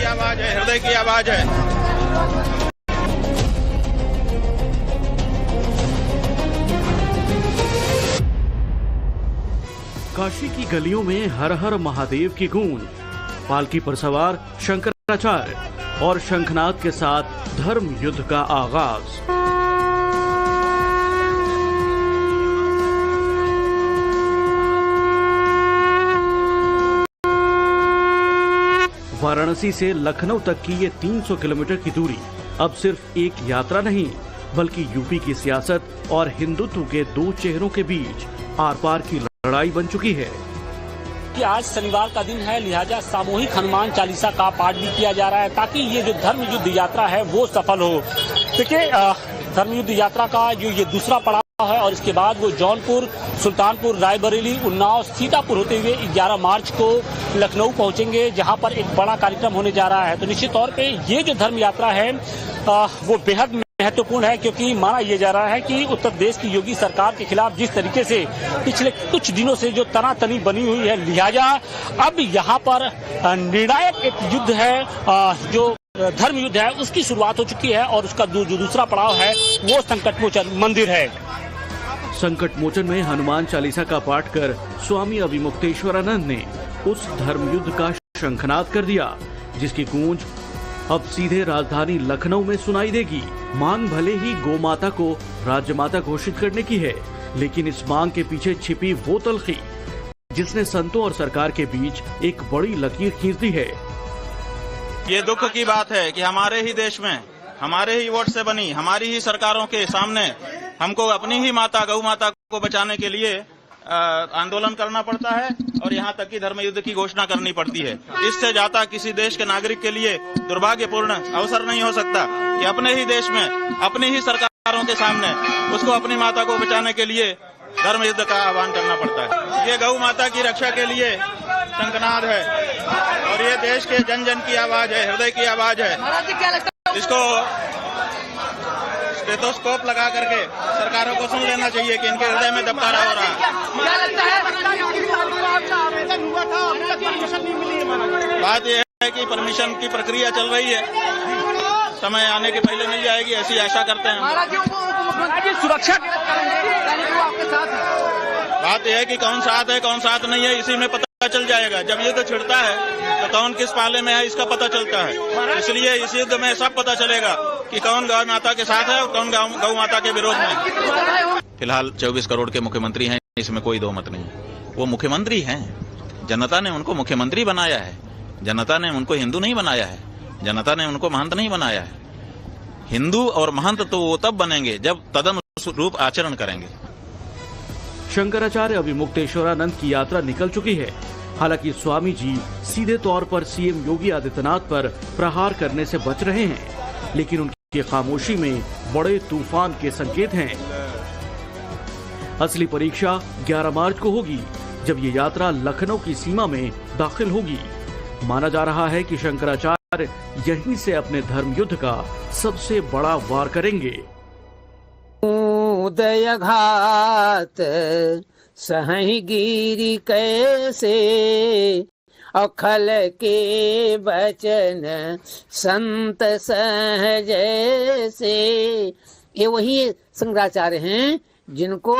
आवाज है, हृदय की आवाज है। काशी की गलियों में हर हर महादेव की गूंज, पालकी पर सवार शंकराचार्य और शंखनाद के साथ धर्म युद्ध का आगाज। वाराणसी से लखनऊ तक की ये 300 किलोमीटर की दूरी अब सिर्फ एक यात्रा नहीं, बल्कि यूपी की सियासत और हिंदुत्व के दो चेहरों के बीच आर पार की लड़ाई बन चुकी है। कि आज शनिवार का दिन है, लिहाजा सामूहिक हनुमान चालीसा का पाठ भी किया जा रहा है ताकि ये जो धर्म युद्ध यात्रा है वो सफल हो। देखिए, धर्म युद्ध यात्रा का जो ये दूसरा पड़ाव है और इसके बाद वो जौनपुर, सुल्तानपुर, रायबरेली, उन्नाव, सीतापुर होते हुए 11 मार्च को लखनऊ पहुंचेंगे, जहां पर एक बड़ा कार्यक्रम होने जा रहा है। तो निश्चित तौर पे ये जो धर्म यात्रा है वो बेहद महत्वपूर्ण है, क्योंकि माना यह जा रहा है कि उत्तर प्रदेश की योगी सरकार के खिलाफ जिस तरीके से पिछले कुछ दिनों से जो तनातनी बनी हुई है, लिहाजा अब यहाँ पर निर्णायक एक युद्ध है, जो धर्म युद्ध है उसकी शुरुआत हो चुकी है और उसका जो दूसरा पड़ाव है वो संकटमोचन मंदिर है। संकट मोचन में हनुमान चालीसा का पाठ कर स्वामी अभिमुक्तेश्वरानंद ने उस धर्म युद्ध का शंखनाद कर दिया, जिसकी गूंज अब सीधे राजधानी लखनऊ में सुनाई देगी। मांग भले ही गौ माता को राज्य माता घोषित करने की है, लेकिन इस मांग के पीछे छिपी वो तलखी जिसने संतों और सरकार के बीच एक बड़ी लकीर खींच दी है। ये दुख की बात है कि हमारे ही देश में, हमारे ही वोट से बनी हमारी ही सरकारों के सामने हमको अपनी ही माता गौ माता को बचाने के लिए आंदोलन करना पड़ता है और यहाँ तक कि धर्म युद्ध की घोषणा करनी पड़ती है। इससे ज्यादा किसी देश के नागरिक के लिए दुर्भाग्यपूर्ण अवसर नहीं हो सकता कि अपने ही देश में अपनी ही सरकारों के सामने उसको अपनी माता को बचाने के लिए धर्म युद्ध का आह्वान करना पड़ता है। ये गौ माता की रक्षा के लिए शंखनाद है और ये देश के जन जन की आवाज है, हृदय की आवाज है। इसको स्टेथोस्कोप लगा करके सरकारों को सुन लेना चाहिए कि इनके हृदय में दबकारा हो रहा है। बात यह है कि परमिशन की प्रक्रिया चल रही है, समय आने के पहले मिल जाएगी, ऐसी आशा करते हैं। सुरक्षा बात यह है कि कौन साथ है कौन साथ नहीं है इसी में पता चल जाएगा। जब युद्ध छिड़ता है तो कौन किस पाले में है इसका पता चलता है, इसलिए इस युद्ध में सब पता चलेगा कि कौन गौ माता के साथ है और कौन गौ माता के विरोध में। फिलहाल 24 करोड़ के मुख्यमंत्री हैं, इसमें कोई दो मत नहीं। वो मुख्यमंत्री हैं, जनता ने उनको मुख्यमंत्री बनाया है, जनता ने उनको हिंदू नहीं बनाया है, जनता ने उनको महंत नहीं बनाया है। हिंदू और महंत तो वो तब बनेंगे जब तदनुरूप आचरण करेंगे। शंकराचार्य अभिमुक्तेश्वरानंद की यात्रा निकल चुकी है। हालांकि स्वामी जी सीधे तौर पर सीएम योगी आदित्यनाथ पर प्रहार करने से बच रहे हैं, लेकिन उनकी खामोशी में बड़े तूफान के संकेत हैं। असली परीक्षा 11 मार्च को होगी, जब ये यात्रा लखनऊ की सीमा में दाखिल होगी। माना जा रहा है कि शंकराचार्य यहीं से अपने धर्म युद्ध का सबसे बड़ा वार करेंगे। उदय घात सहहि गिरि कैसे, अखल के बचन संत सहज से। ये वही शंकराचार्य हैं जिनको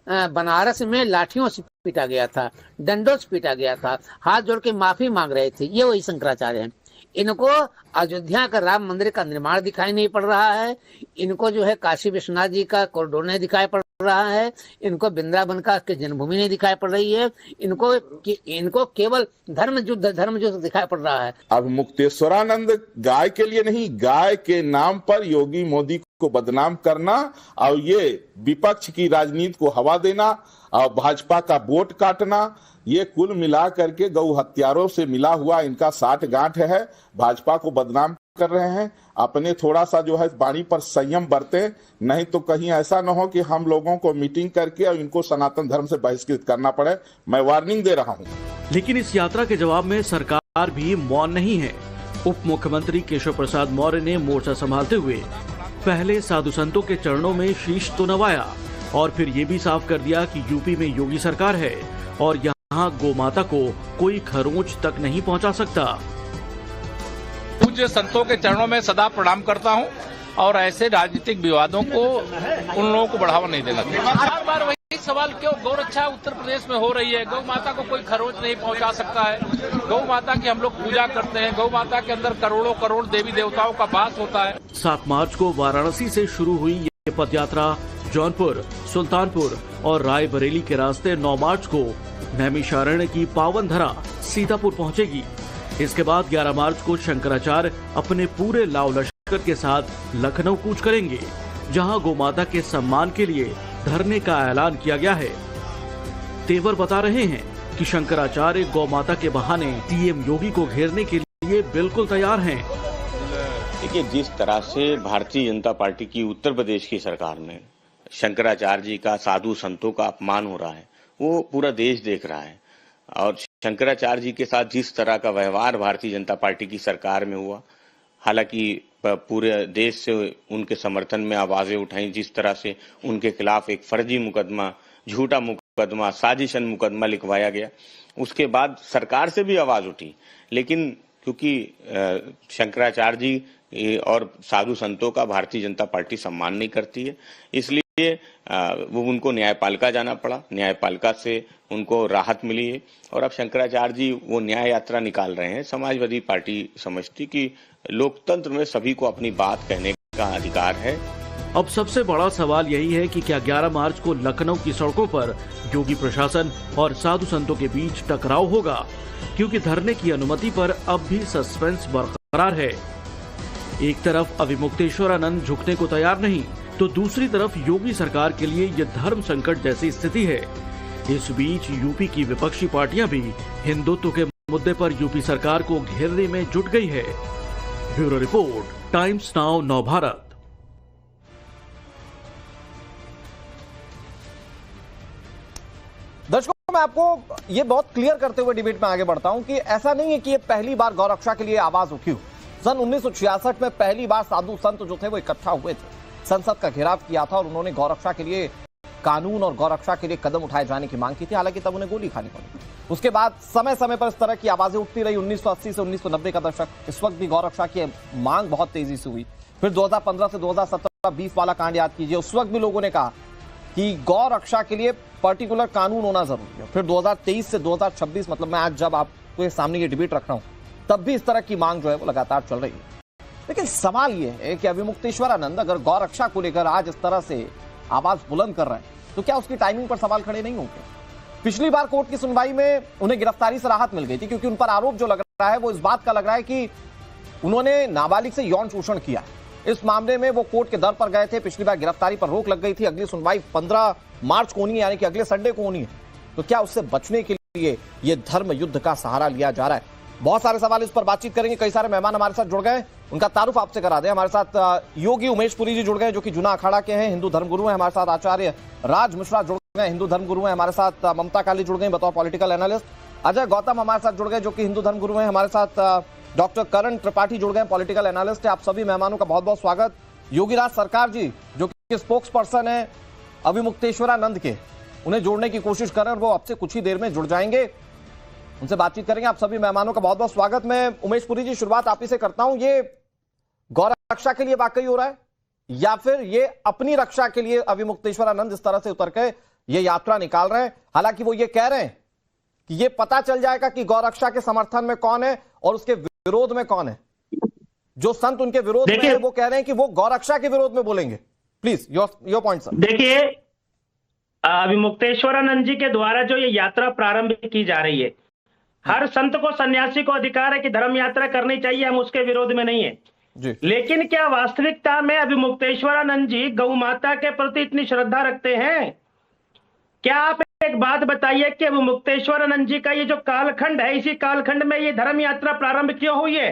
बनारस में लाठियों से पीटा गया था, डंडों से पीटा गया था, हाथ जोड़ के माफी मांग रहे थे। ये वही शंकराचार्य हैं। इनको अयोध्या का राम मंदिर का निर्माण दिखाई नहीं पड़ रहा है, इनको जो है काशी विश्वनाथ जी का कॉरिडोर नहीं दिखाई पड़ रहा है, इनको वृंदावन का जन्मभूमि नहीं दिखाई पड़ रही है, इनको केवल धर्म युद्ध दिखाई पड़ रहा है। अभिमुक्तेश्वरानंद गाय के लिए नहीं, गाय के नाम पर योगी मोदी को बदनाम करना और ये विपक्ष की राजनीति को हवा देना और भाजपा का वोट काटना, ये कुल मिला करके गौ हत्यारों से मिला हुआ इनका साठ गांठ है। भाजपा को बदनाम कर रहे हैं। अपने थोड़ा सा जो है वाणी पर संयम बरते, नहीं तो कहीं ऐसा न हो कि हम लोगों को मीटिंग करके और इनको सनातन धर्म से बहिष्कृत करना पड़े। मैं वार्निंग दे रहा हूँ। लेकिन इस यात्रा के जवाब में सरकार भी मौन नहीं है। उप मुख्यमंत्री केशव प्रसाद मौर्य ने मोर्चा संभालते हुए पहले साधु संतों के चरणों में शीश तो नवाया और फिर ये भी साफ कर दिया कि यूपी में योगी सरकार है और यहाँ गौ माता को कोई खरोंच तक नहीं पहुँचा सकता। पूज्य संतों के चरणों में सदा प्रणाम करता हूं और ऐसे राजनीतिक विवादों को उन लोगों को बढ़ावा नहीं देना चाहिए। बार बार वही सवाल क्यों गौरक्षा उत्तर प्रदेश में हो रही है? गौ माता को कोई खरोच नहीं पहुंचा सकता है। गौ माता की हम लोग पूजा करते हैं। गौ माता के अंदर करोड़ों करोड़ देवी देवताओं का वास होता है। 7 मार्च को वाराणसी से शुरू हुई ये पदयात्रा जौनपुर, सुल्तानपुर और रायबरेली के रास्ते 9 मार्च को नैमिषारण्य की पावन धरा सीतापुर पहुंचेगी। इसके बाद 11 मार्च को शंकराचार्य अपने पूरे लाव लश्कर के साथ लखनऊ कूच करेंगे, जहां गोमाता के सम्मान के लिए धरने का ऐलान किया गया है। तेवर बता रहे हैं कि शंकराचार्य गौमाता के बहाने सीएम योगी को घेरने के लिए बिल्कुल तैयार हैं। देखिए, जिस तरह से भारतीय जनता पार्टी की उत्तर प्रदेश की सरकार में शंकराचार्य जी का, साधु संतों का अपमान हो रहा है, वो पूरा देश देख रहा है। और शंकराचार्य जी के साथ जिस तरह का व्यवहार भारतीय जनता पार्टी की सरकार में हुआ, हालांकि पूरे देश से उनके समर्थन में आवाजें उठाई, जिस तरह से उनके खिलाफ एक फर्जी मुकदमा, झूठा मुकदमा, साजिशन मुकदमा लिखवाया गया, उसके बाद सरकार से भी आवाज उठी। लेकिन क्योंकि शंकराचार्य जी और साधु संतों का भारतीय जनता पार्टी सम्मान नहीं करती है, इसलिए वो उनको न्यायपालिका जाना पड़ा। न्यायपालिका से उनको राहत मिली है और अब शंकराचार्य जी वो न्याय यात्रा निकाल रहे हैं। समाजवादी पार्टी समझती कि लोकतंत्र में सभी को अपनी बात कहने का अधिकार है। अब सबसे बड़ा सवाल यही है कि क्या 11 मार्च को लखनऊ की सड़कों पर योगी प्रशासन और साधु संतों के बीच टकराव होगा, क्योंकि धरने की अनुमति पर अब भी सस्पेंस बरकरार है। एक तरफ अभिमुक्तेश्वरानंद झुकने को तैयार नहीं, तो दूसरी तरफ योगी सरकार के लिए यह धर्म संकट जैसी स्थिति है। इस बीच यूपी की विपक्षी पार्टियां भी हिंदुत्व के मुद्दे पर यूपी सरकार को घेरने में जुट गई है। Bureau report, times now Navbharat. दर्शकों, मैं आपको ये बहुत क्लियर करते हुए डिबेट में आगे बढ़ता हूं कि ऐसा नहीं है कि ये पहली बार गौरक्षा के लिए आवाज उठी हो। सन 1966 में पहली बार साधु संत जो थे वो इकट्ठा हुए थे, संसद का घेराव किया था और उन्होंने गौरक्षा के लिए कानून और गौरक्षा के लिए कदम उठाए जाने की मांग की थी। हालांकि तब उन्हें गोली खानी पड़ी। उसके बाद समय समय पर इस तरह की आवाजें उठती रही। 1980 से 1990 का दशक, इस वक्त भी गौरक्षा की मांग बहुत तेजी से हुई। फिर 2015 से 2017 बीफ वाला कांड याद कीजिए, उस वक्त भी लोगों ने कहा कि गौरक्षा के लिए पर्टिकुलर कानून होना जरूरी है। फिर 2023 से 2026, मतलब मैं आज जब आपके सामने ये डिबेट रख रहा हूं, तब भी इस तरह की मांग जो है वो लगातार चल रही है। लेकिन सवाल यह है कि अभिमुक्तेश्वरानंद अगर गौरक्षा को लेकर आज इस तरह से आवाज बुलंद कर रहे हैं, तो क्या उसकी टाइमिंग पर सवाल खड़े नहीं होंगे? पिछली बार कोर्ट की सुनवाई में उन्हें गिरफ्तारी से राहत मिल गई थी, क्योंकि उन पर आरोप जो लग रहा है वो इस बात का लग रहा है कि उन्होंने नाबालिग से यौन शोषण किया। इस मामले में वो कोर्ट के दर पर गए थे। पिछली बार गिरफ्तारी पर रोक लग गई थी। अगली सुनवाई 15 मार्च को होनी है, यानी कि अगले संडे को होनी है। तो क्या उससे बचने के लिए ये धर्म युद्ध का सहारा लिया जा रहा है? बहुत सारे सवाल इस पर बातचीत करेंगे। कई सारे मेहमान हमारे साथ जुड़ गए, उनका तारुफ आपसे करा दें। हमारे साथ योगी उमेश पुरी जी जुड़ गए, जो कि जूना अखाड़ा के हैं, हिंदू धर्मगुरु हैं। हमारे साथ आचार्य राज मिश्रा जुड़ गए, हिंदू धर्मगुरु हैं। हमारे साथ ममता काली जुड़ गई बतौर पॉलिटिकल एनालिस्ट। अजय गौतम हमारे साथ जुड़ गए, जो कि हिंदू धर्मगुरु हैं। हमारे साथ डॉक्टर करण त्रिपाठी जुड़ गए, पॉलिटिकल एनालिस्ट है। आप सभी मेहमानों का बहुत बहुत स्वागत। योगीराज सरकार जी, जो कि स्पोक्स पर्सन है अभिमुक्तेश्वरानंद के, उन्हें जोड़ने की कोशिश कर रहे हैं और वो आपसे कुछ ही देर में जुड़ जाएंगे, उनसे बातचीत करेंगे। आप सभी मेहमानों का बहुत बहुत स्वागत। मैं उमेश पुरी जी, शुरुआत आप ही से करता हूं। ये गौरक्षा के लिए वाकई हो रहा है या फिर ये अपनी रक्षा के लिए अभिमुक्तेश्वरानंद इस तरह से उतर के ये यात्रा निकाल रहे हैं? हालांकि वो ये कह रहे हैं कि ये पता चल जाएगा कि गौरक्षा के समर्थन में कौन है और उसके विरोध में कौन है। जो संत उनके विरोध में है, वो कह रहे हैं कि वो गौरक्षा के विरोध में बोलेंगे। Please your point sir. देखिए, अभिमुक्तेश्वरानंद जी के द्वारा जो ये यात्रा प्रारंभ की जा रही है, हर संत को, सन्यासी को अधिकार है कि धर्म यात्रा करनी चाहिए, हम उसके विरोध में नहीं है जी। लेकिन क्या वास्तविकता में अभिमुक्तेश्वरानंद जी गौ माता के प्रति इतनी श्रद्धा रखते हैं? क्या आप एक बात बताइए कि अभिमुक्तेश्वरानंद जी का ये जो कालखंड है, इसी कालखंड में ये धर्म यात्रा प्रारंभ क्यों हुई है?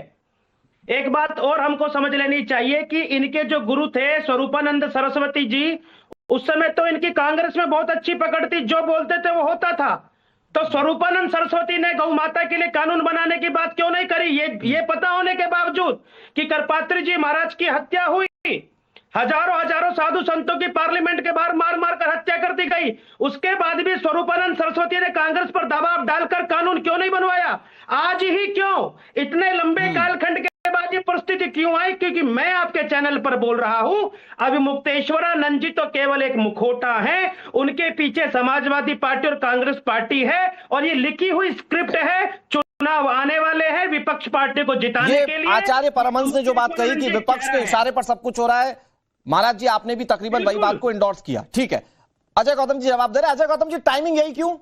एक बात और हमको समझ लेनी चाहिए कि इनके जो गुरु थे स्वरूपानंद सरस्वती जी, उस समय तो इनकी कांग्रेस में बहुत अच्छी पकड़ थी, जो बोलते थे वो होता था। तो स्वरूपानंद सरस्वती ने गौ माता के लिए कानून बनाने की बात क्यों नहीं करी? ये पता होने के बावजूद कि करपात्री जी महाराज की हत्या हुई, हजारों साधु संतों की पार्लियामेंट के बाहर मार मार कर हत्या कर दी गई, उसके बाद भी स्वरूपानंद सरस्वती ने कांग्रेस पर दबाव डालकर कानून क्यों नहीं बनवाया? आज ही क्यों? इतने लंबे कालखंड के बाद ये राजनीति क्यों आई? क्योंकि मैं आपके चैनल पर बोल रहा हूं अभिमुक्तेश्वरानंद जी तो केवल एक मुखौटा है, उनके पीछे समाजवादी पार्टी और कांग्रेस पार्टी है, और ये लिखी हुई स्क्रिप्ट है। चुनाव आने वाले हैं, विपक्ष पार्टी को जिताने के लिए। आचार्य परमहंस ने जो बात कही कि विपक्ष के इशारे पर सब कुछ हो रहा है, महाराज जी आपने भी तकरीबन वही बात को इंडोर्स किया। ठीक है, अजय गौतम जी जवाब दे रहे हैं। अजय गौतम जी, टाइमिंग यही क्यों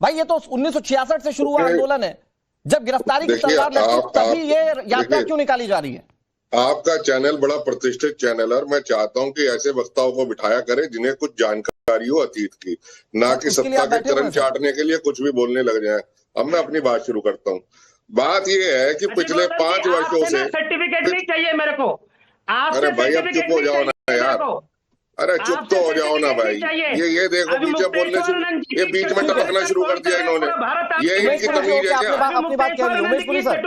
भाई? ये तो 1966 से शुरू हुआ आंदोलन है, जब गिरफ्तारी की तलवार लटकी तभी ये यात्रा क्यों निकाली जा रही है? आपका चैनल बड़ा प्रतिष्ठित चैनल है और मैं चाहता हूं कि ऐसे वक्ताओं को बिठाया करे जिन्हें कुछ जानकारी हो अतीत की, ना कि सत्ता के चरण चाटने के लिए कुछ भी बोलने लग जाए। अब मैं अपनी बात शुरू करता हूँ। बात ये है कि पिछले 5 वर्षों से सर्टिफिकेट नहीं चाहिए मेरे को। अरे भाई अब चुप हो जाओ ना यार, अरे चुप तो हो जाओ ना भाई। ये देखो बीच में बोलने शुरू, ये बीच में टपकना शुरू कर दिया इन्होंने। ये इनकी तमीज है क्या? अपनी बात कह रही है उमेश पुरी सर,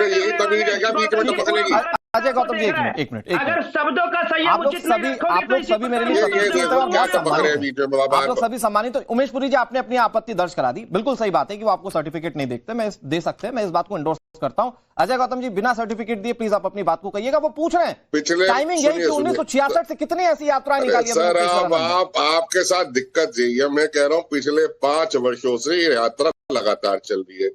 यही तमीज है क्या बीच में टपकने की? अजय गौतम जी एक मिनट अगर शब्दों का सही आप लोग सभी मेरे लिए आप लोग सभी सम्मानित। तो उमेश पुरी जी आपने अपनी आपत्ति दर्ज करा दी, बिल्कुल सही बात है कि वो आपको सर्टिफिकेट नहीं दे सकते, मैं इस बात को एंडोर्स करता हूं। अजय गौतम जी बिना सर्टिफिकेट दिए प्लीज आप अपनी बात को कहिएगा। वो पूछ रहे हैं टाइमिंग यही कि 1966 से कितनी ऐसी यात्राएं निकाली है सर? आपके साथ दिक्कत यही है, मैं कह रहा हूँ पिछले 5 वर्षों से ये यात्रा लगातार चल रही है।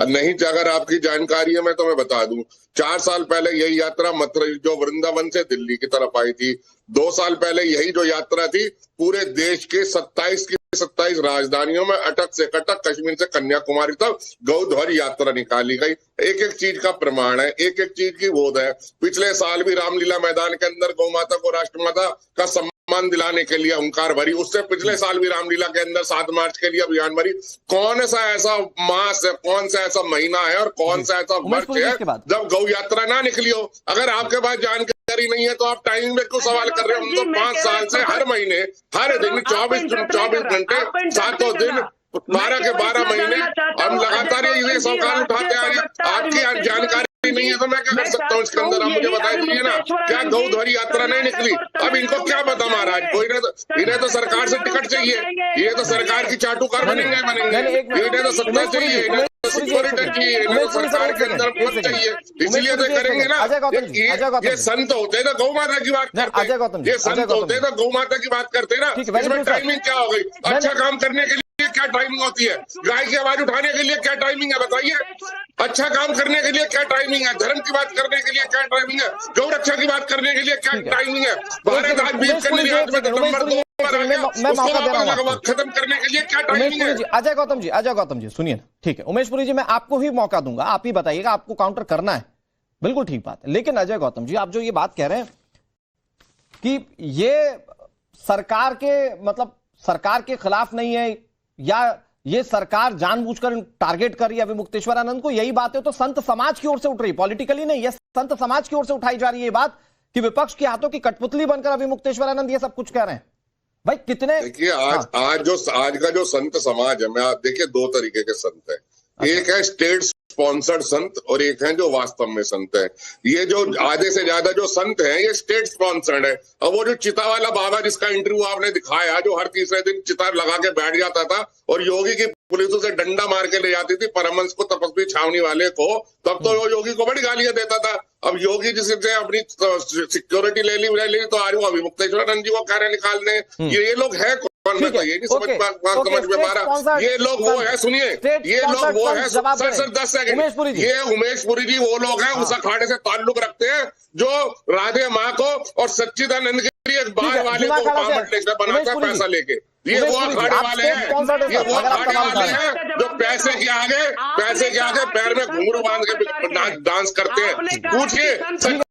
नहीं अगर आपकी जानकारी है मैं तुम्हें बता दूं, 4 साल पहले यही यात्रा मथुरा जो वृंदावन से दिल्ली की तरफ आई थी। 2 साल पहले यही जो यात्रा थी पूरे देश के 27 राजधानियों में अटक से कटक, कश्मीर से कन्याकुमारी तक गौध्वज यात्रा निकाली गई। एक एक चीज का प्रमाण है, एक एक चीज की बोध है। पिछले साल भी रामलीला मैदान के अंदर गौ माता को राष्ट्रमाता का सम्मान दिलाने के लिए हुंकार भरी। उससे पिछले साल भी रामलीला के अंदर 7 मार्च के लिए अभियान भरी। कौन सा ऐसा मास है, कौन सा ऐसा महीना है और कौन सा ऐसा वर्ष है जब गौ यात्रा ना निकली हो? अगर आपके पास जानकारी नहीं है तो आप टाइमिंग में क्यों सवाल कर रहे हो? हम तो 5 साल से हर महीने हर दिन 24 घंटे 7 दिन 12 के 12 महीने हम लगातार ये सवाल उठाते आ रहे हैं। आपकी जानकारी नहीं है तो मैं क्या कर सकता हूँ इसके अंदर? आप मुझे बता दीजिए ना, क्या गौध्वज यात्रा नहीं निकली? अब इनको क्या पता महाराज, कोई इन्हें तो सरकार से टिकट चाहिए, ये तो सरकार की चाटुकार बनेंगे, इन्हें तो सत्ता चाहिए, इन्हें तो सिक्योरिटी चाहिए, इन्हें तो सरकार के अंदर पद चाहिए, इसलिए तो करेंगे ना। ये संत होते तो गौ माता की बात करते, ये संत होते तो गौ माता की बात करते ना। इसमें टाइमिंग क्या हो गई? अच्छा काम करने के लिए क्या टाइमिंग होती है? गाय की आवाज उठाने के लिए क्या टाइमिंग है बताइए? अच्छा काम करने के लिए क्या टाइमिंग है? धर्म की बात करने के लिए क्या टाइमिंग है? गौ रक्षा की बात करने के लिए क्या टाइमिंग है? भारत आज बीच के निर्यात में नंबर 2 पर आ गया, उसको खत्म करने के लिए क्या टाइमिंग है? अजय गौतम जी सुनिए ना, ठीक है उमेश पुरी जी मैं आपको ही मौका दूंगा, आप ही बताइएगा, आपको काउंटर करना है, बिल्कुल ठीक बात है। लेकिन अजय गौतम जी आप जो ये बात कह रहे हैं कि ये सरकार के मतलब सरकार के खिलाफ नहीं है या ये सरकार जानबूझकर टारगेट कर रही है अभिमुक्तेश्वरानंद को, यही बात है तो संत समाज की ओर से उठ रही, पॉलिटिकली नहीं, ये संत समाज की ओर से उठाई जा रही है ये बात कि विपक्ष के हाथों की कठपुतली बनकर अभिमुक्तेश्वरानंद ये सब कुछ कह रहे हैं। भाई कितने देखिए आज का जो संत समाज है, मैं देखिए 2 तरीके के संत है। एक है स्टेट स्पॉन्सर्ड संत और एक है जो वास्तव में संत है। ये जो आधे से ज्यादा जो संत हैं ये स्टेट स्पॉन्सर्ड है। और वो जो चिता वाला बाबा जिसका इंटरव्यू आपने दिखाया, जो हर तीसरे दिन चिता लगा के बैठ जाता था और योगी की पुलिस उसे डंडा मार के ले जाती थी परमहंस को, तपस्वी छावनी वाले को, तब तो वो योगी को बड़ी गालियां देता था। अब योगी जिससे अपनी सिक्योरिटी ले ली तो आज वो अभिमुक्तेश्वरानंद जी को कह रहे निकालने। ये लोग है कौन? मैं तो ये नहीं समझ में पा रहा। ये लोग वो है, सुनिए, ये लोग वो है सर 10 सेकंड, ये उमेश पुरी जी वो लोग हैं उस अखाड़े से ताल्लुक रखते हैं जो राधे माँ को और सच्चिदानंद के लिए एक बार वाले को बनाता है पैसा लेके। ये वो अखाड़े वाले हैं, ये वो अखाड़े वाले हैं जो पैसे के आगे पैर में घुंघरू बांध के डांस करते हैं। पूछिए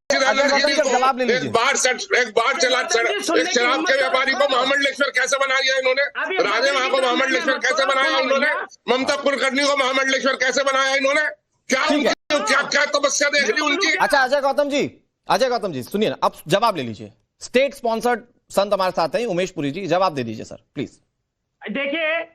एक बार शराब के व्यापारी को महामंडलेश्वर कैसे बनाया इन्होंने? राधे माँ को महामंडलेश्वर कैसे बनाया इन्होंने? ममता कुलकर्णी को महामंडलेश्वर कैसे बनाया इन्होंने? क्या तपस्या देख ली उनकी? अच्छा अजय गौतम जी सुनिए ना, अब जवाब ले लीजिए। स्टेट स्पॉन्सर्ड संत हमारे साथ हैं उमेश पुरी जी, जवाब दे दीजिए सर प्लीज। देखिए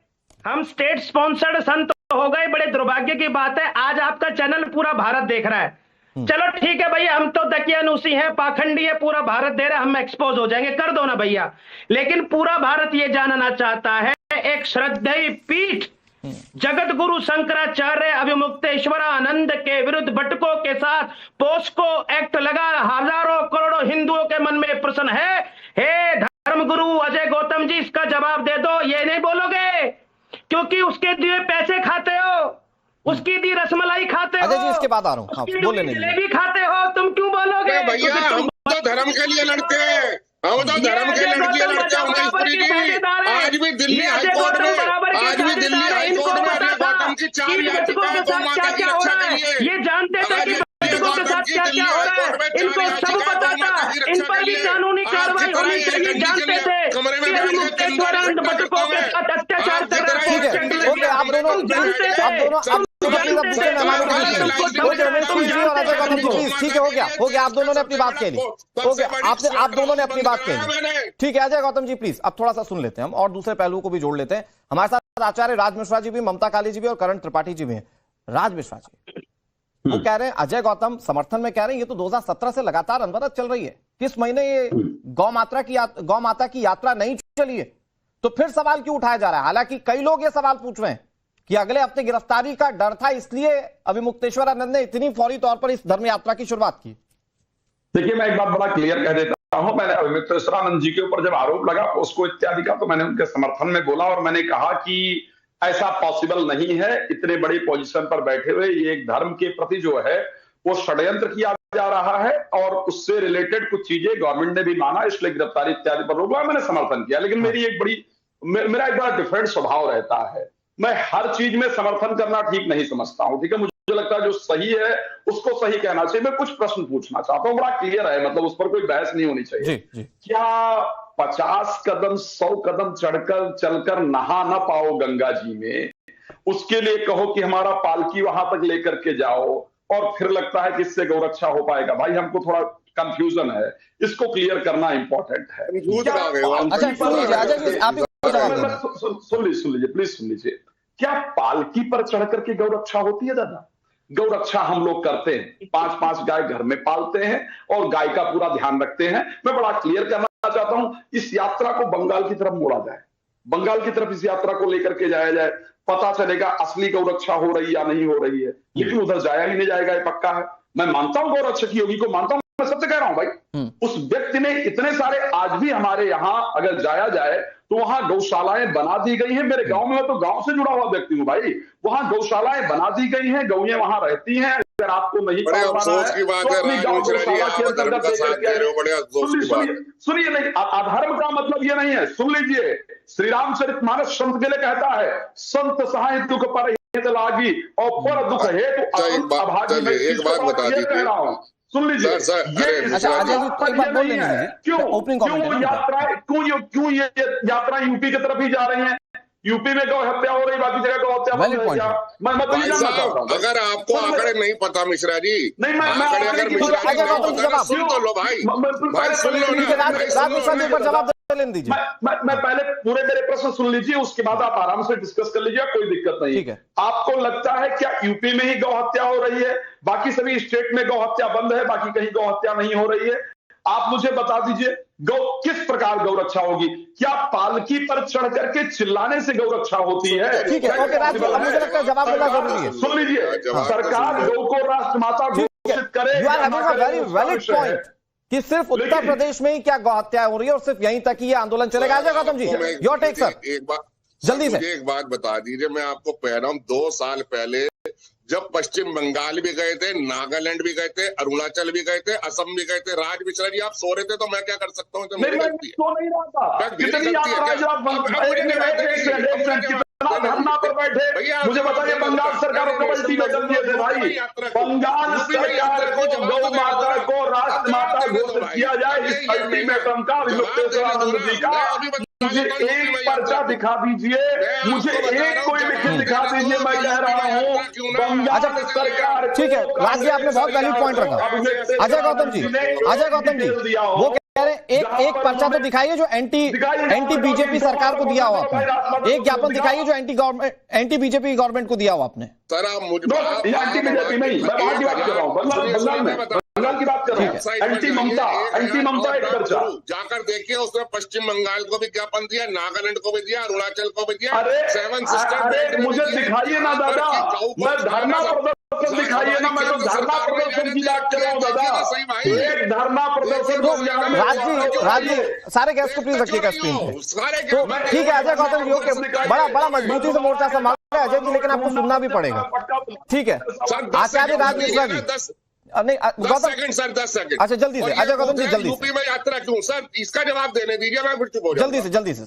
हम स्टेट स्पॉन्सर्ड संत हो गए, बड़े दुर्भाग्य की बात है आज आपका चैनल पूरा भारत देख रहा है। चलो ठीक है भैया, हम तो दकियानुसी हैं, पाखंडी है, पूरा भारत दे रहा है, हम एक्सपोज हो जाएंगे, कर दो ना भैया। लेकिन पूरा भारत ये जानना चाहता है, एक श्रद्धेय पीठ जगत गुरु शंकराचार्य अभिमुक्तेश्वरानंद के विरुद्ध बटुकों के साथ पोस्को एक्ट लगा हजारों करोड़ों हिंदुओं के मन में प्रश्न है। हे धर्मगुरु अजय गौतम जी, इसका जवाब दे दो। ये नहीं बोलोगे क्योंकि उसके दिए पैसे खाते हो, उसकी दी रसमलाई खाते हो। अजय जी इसके बाद आ रहा हूँ, हाँ, बोले नहीं जलेबी खाते हो, तुम क्यों बोलोगे? भैया हम तो धर्म के लिए लड़ते हैं, हम तो धर्म के लिए लड़ते हैं। उमेशपुरी जी, आज भी दिल्ली हाईकोर्ट में अजय गौतम की 4 याचिका है गौ माता की रक्षा के लिए। ये जानते थे कि बटुकों के साथ क्या क्या हो रहा है, इनको सब पता था, इन पर भी कानूनी कार्रवाई होनी चाहिए। जानते थे कि अभिमुक्तेश्वरानंद बटुकों के साथ अत्याचार कर रहा है। ओके, आप दोनों ठीक है, हो गया, आप दोनों ने अपनी बात कह ली। हो गया, आप दोनों ने अपनी बात कह ली। ठीक है अजय गौतम जी, प्लीज अब थोड़ा सा सुन लेते हैं हम और दूसरे पहलुओं को भी जोड़ लेते हैं। हमारे साथ आचार्य राज मिश्रा जी भी, ममता काली जी भी और करण त्रिपाठी जी भी हैं। राज मिश्रा जी वो कह रहे हैं, अजय गौतम समर्थन में कह रहे हैं ये तो 2017 से लगातार अनवरत चल रही है, किस महीने ये गौ माता की यात्रा नहीं चली है, तो फिर सवाल क्यों उठाया जा रहा है? हालांकि कई लोग ये सवाल पूछ रहे हैं कि अगले हफ्ते गिरफ्तारी का डर था, इसलिए अभिमुक्तेश्वरानंद ने इतनी फौरी तौर पर इस धर्म यात्रा की शुरुआत की। देखिए, मैं एक बात बड़ा क्लियर कह देता हूं, मैंने अभिमुक्तेश्वरानंद जी के ऊपर जब आरोप लगा उसको इत्यादि का, तो मैंने उनके समर्थन में बोला और मैंने कहा कि ऐसा पॉसिबल नहीं है। इतने बड़ी पोजीशन पर बैठे हुए ये एक धर्म के प्रति जो है वो षड्यंत्र किया जा रहा है और उससे रिलेटेड कुछ चीजें गवर्नमेंट ने भी माना, इसलिए गिरफ्तारी इत्यादि पर रोक, मैंने समर्थन किया। लेकिन मेरा एक बड़ा डिफरेंट स्वभाव रहता है, मैं हर चीज में समर्थन करना ठीक नहीं समझता हूं। ठीक है, मुझे लगता है जो सही है उसको सही कहना चाहिए। मैं कुछ प्रश्न पूछना चाहता हूं, बड़ा क्लियर है, मतलब उस पर कोई बहस नहीं होनी चाहिए। जी। क्या 50 कदम 100 कदम चलकर नहा ना पाओ गंगा जी में, उसके लिए कहो कि हमारा पालकी वहां तक लेकर के जाओ और फिर लगता है कि इससे गौरक्षा हो पाएगा? भाई हमको थोड़ा कंफ्यूजन है, इसको क्लियर करना इंपॉर्टेंट है। सुन लीजिए प्लीज, सुन लीजिए। क्या पालकी पर चढ़ करके गौरक्षा होती है दादा? गौरक्षा हम लोग करते हैं, 5-5 गाय घर में पालते हैं और गाय का पूरा ध्यान रखते हैं। मैं बड़ा क्लियर करना चाहता हूं, इस यात्रा को बंगाल की तरफ मोड़ा जाए, बंगाल की तरफ इस यात्रा को लेकर के जाया जाए, पता चलेगा असली गौरक्षा हो रही या नहीं हो रही है। लेकिन उधर जाया ही नहीं जाएगा, ये पक्का है। मैं मानता हूं गौरक्षक योगी को, मानता हूं, मैं सबसे कह रहा हूं भाई, उस व्यक्ति ने इतने सारे, आज भी हमारे यहां अगर जाया जाए तो वहां गौशालाएं बना दी गई हैं। मेरे गांव में, मैं तो गांव से जुड़ा हुआ व्यक्ति हूं भाई, वहां गौशालाएं बना दी गई हैं, गौएं वहां रहती हैं। अगर आपको नहीं बड़े अफसोस की बात है, सुनिए, नहीं अधर्म का मतलब ये नहीं है। सुन लीजिए, श्री रामचरितमानस संत के लिए कहता है, संत सहाय दुख पर हित लागी और पर दुख हेतु अभागी। मैं एक बात बता दीजिए, सुन लीजिए, क्यों ये यात्रा यूपी की तरफ ही जा रही है? यूपी में गौ हत्या हो रही, बाकी जगह गौ हत्या बंद हो गया। मैं तो ये जानना चाहता हूं। अगर आपको आंकड़े नहीं पता मिश्रा जी, नहीं मैं अगर मिश्रा जी सुन तो लो भाई सुन लो ना, मैं पहले पूरे मेरे प्रश्न सुन लीजिए, उसके बाद आप आराम से डिस्कस कर लीजिए, कोई दिक्कत नहीं है। आपको लगता है क्या यूपी में ही गौ हत्या हो रही है, बाकी सभी स्टेट में गौ हत्या बंद है, बाकी कहीं गौ हत्या नहीं हो रही है? आप मुझे बता दीजिए, गौ किस प्रकार गौरक्षा होगी? क्या पालकी पर चढ़ करके चिल्लाने से गौरक्षा होती है? ठीक है, ओके राज, मुझे लगता है जवाब देना जरूरी है। सुन लीजिए, सरकार गौ को राष्ट्रमाता घोषित करे। You are having a very valid point कि सिर्फ उत्तर प्रदेश में ही क्या गौ हत्या हो रही है और सिर्फ यहीं तक ही ये आंदोलन चलेगा। Ajay Gautam ji, your take sir. एक बात जल्दी से, एक बात बता दीजिए, मैं आपको कह रहा हूं 2 साल पहले जब पश्चिम बंगाल भी गए थे, नागालैंड भी गए थे, अरुणाचल भी गए थे, असम भी गए थे, राज मिश्रा जी आप सो रहे थे तो मैं क्या कर सकता हूँ? तो मेरी गलती है। धरना पर बैठे, मुझे बताइए, बंगाल सरकार को पलटी में कर दिए थे भाई। बंगाल सरकार को गौ माता को राष्ट्रमाता घोषित किया जाए, इस अल्टीमेटम का अभिमुक्तेश्वरानंद जी का मुझे एक पर्चा दिखा दीजिए, मुझे एक कोई लिखित दिखा दीजिए। मैं कह रहा हूँ बंगाल सरकार। ठीक है राज जी, आपने बहुत वैलिड पॉइंट रखा। अजय गौतम जी, वो कह रहे हैं एक पर्चा तो दिखाइए जो एंटी बीजेपी सरकार को दिया हो आपने, एक ज्ञापन दिखाइए जो एंटी बीजेपी गवर्नमेंट को दिया हो आपने। सर आप मुझे एंटी बीजेपी नहीं, मैं बात कर रहा हूँ, बंगाल में बंगाल की बात कर रहे हैं, एंटी ममता एक पर्चा। जाकर देखिए, उसने पश्चिम बंगाल को विज्ञापन दिया, नागालैंड को भी दिया, अरुणाचल को भी दिया। अरे 7 सिस्टर मुझे दिखाइए ना दादा, मैं धरना प्रदर्शन दिखाइए ना, मैं तो धरना प्रदर्शन की बात कर रहा हूँ दादा। एक धरना प्रदर्शन राजी सारे गैस को प्लीज रखिएगा स्क्रीन पे। तो ठीक है अजय गौतम जी, ओके, बड़ा मजबूती से मोर्चा संभाल रहे हैं अजय जी, लेकिन आपको सुनना भी पड़ेगा। ठीक है आचार्य राज मिश्रा जी, नहीं गौतम सेकंड सर, 10 सेकंड। अच्छा जल्दी से अजय गौतम जी, जल्दी यूपी में यात्रा क्यों सर, इसका जवाब देने दीजिए, मैं फिर चुप हो जल्दी से